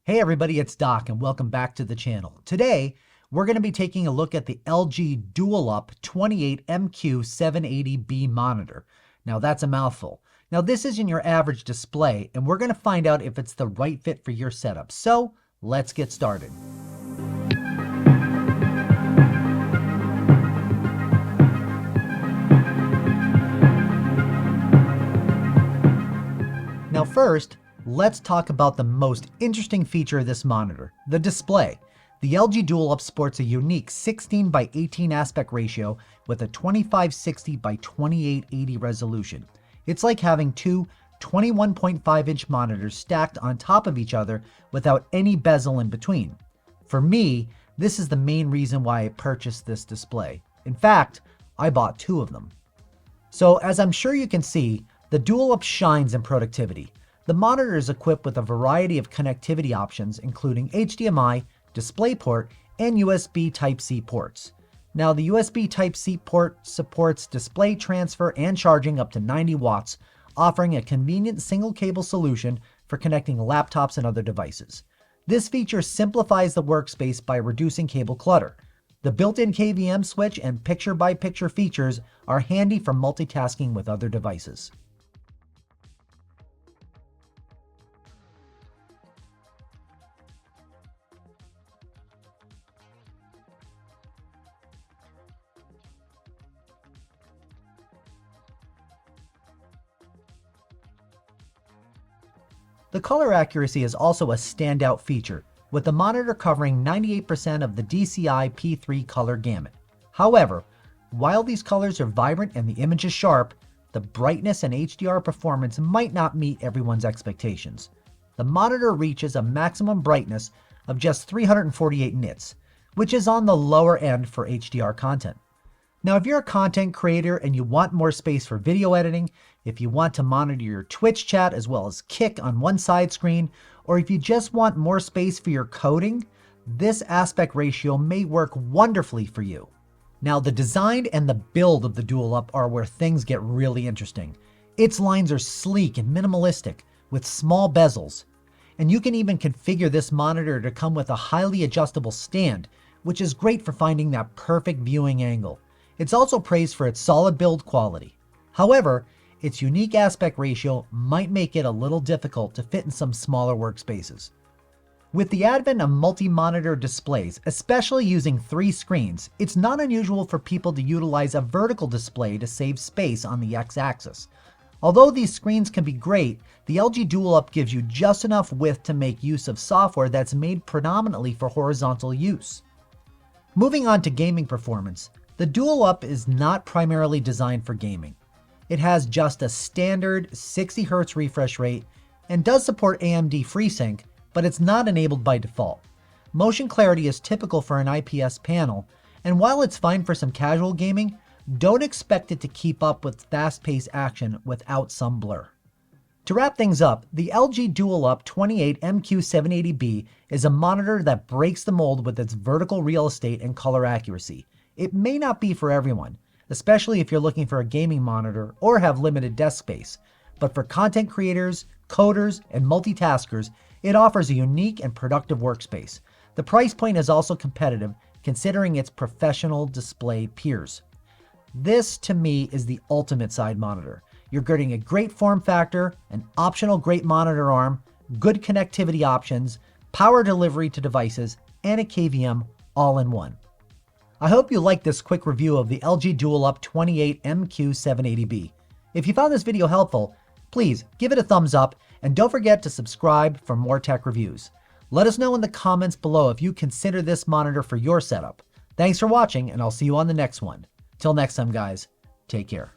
Hey everybody, it's Doc and welcome back to the channel. Today, we're going to be taking a look at the LG DualUp 28MQ780B monitor. Now that's a mouthful. Now this isn't your average display and we're going to find out if it's the right fit for your setup. So let's get started. Now first, let's talk about the most interesting feature of this monitor, the display. The LG DualUp sports a unique 16 by 18 aspect ratio with a 2560 by 2880 resolution. It's like having two 21.5-inch monitors stacked on top of each other without any bezel in between. For me, this is the main reason why I purchased this display. In fact, I bought two of them. So as I'm sure you can see, the DualUp shines in productivity. The monitor is equipped with a variety of connectivity options, including HDMI, DisplayPort, and USB Type-C ports. Now, the USB Type-C port supports display transfer and charging up to 90 watts, offering a convenient single-cable solution for connecting laptops and other devices. This feature simplifies the workspace by reducing cable clutter. The built-in KVM switch and picture-by-picture features are handy for multitasking with other devices. The color accuracy is also a standout feature, with the monitor covering 98% of the DCI P3 color gamut. However, while these colors are vibrant and the image is sharp, the brightness and HDR performance might not meet everyone's expectations. The monitor reaches a maximum brightness of just 348 nits, which is on the lower end for HDR content. Now, if you're a content creator and you want more space for video editing, if you want to monitor your Twitch chat as well as Kick on one side screen, or if you just want more space for your coding, this aspect ratio may work wonderfully for you. Now, the design and the build of the DualUp are where things get really interesting. Its lines are sleek and minimalistic with small bezels, and you can even configure this monitor to come with a highly adjustable stand, which is great for finding that perfect viewing angle. It's also praised for its solid build quality. However, its unique aspect ratio might make it a little difficult to fit in some smaller workspaces. With the advent of multi-monitor displays, especially using 3 screens, it's not unusual for people to utilize a vertical display to save space on the x-axis. Although these screens can be great, the LG DualUp gives you just enough width to make use of software that's made predominantly for horizontal use. Moving on to gaming performance, the DualUp is not primarily designed for gaming. It has just a standard 60 Hz refresh rate and does support AMD FreeSync, but it's not enabled by default. Motion clarity is typical for an IPS panel, and while it's fine for some casual gaming, don't expect it to keep up with fast-paced action without some blur. To wrap things up, the LG DualUp 28MQ780B is a monitor that breaks the mold with its vertical real estate and color accuracy. It may not be for everyone, especially if you're looking for a gaming monitor or have limited desk space, but for content creators, coders, and multitaskers, it offers a unique and productive workspace. The price point is also competitive considering its professional display peers. This, to me, is the ultimate side monitor. You're getting a great form factor, an optional great monitor arm, good connectivity options, power delivery to devices, and a KVM all in one. I hope you liked this quick review of the LG DualUp 28MQ780B. If you found this video helpful, please give it a thumbs up and don't forget to subscribe for more tech reviews. Let us know in the comments below if you consider this monitor for your setup. Thanks for watching and I'll see you on the next one. Till next time guys, take care.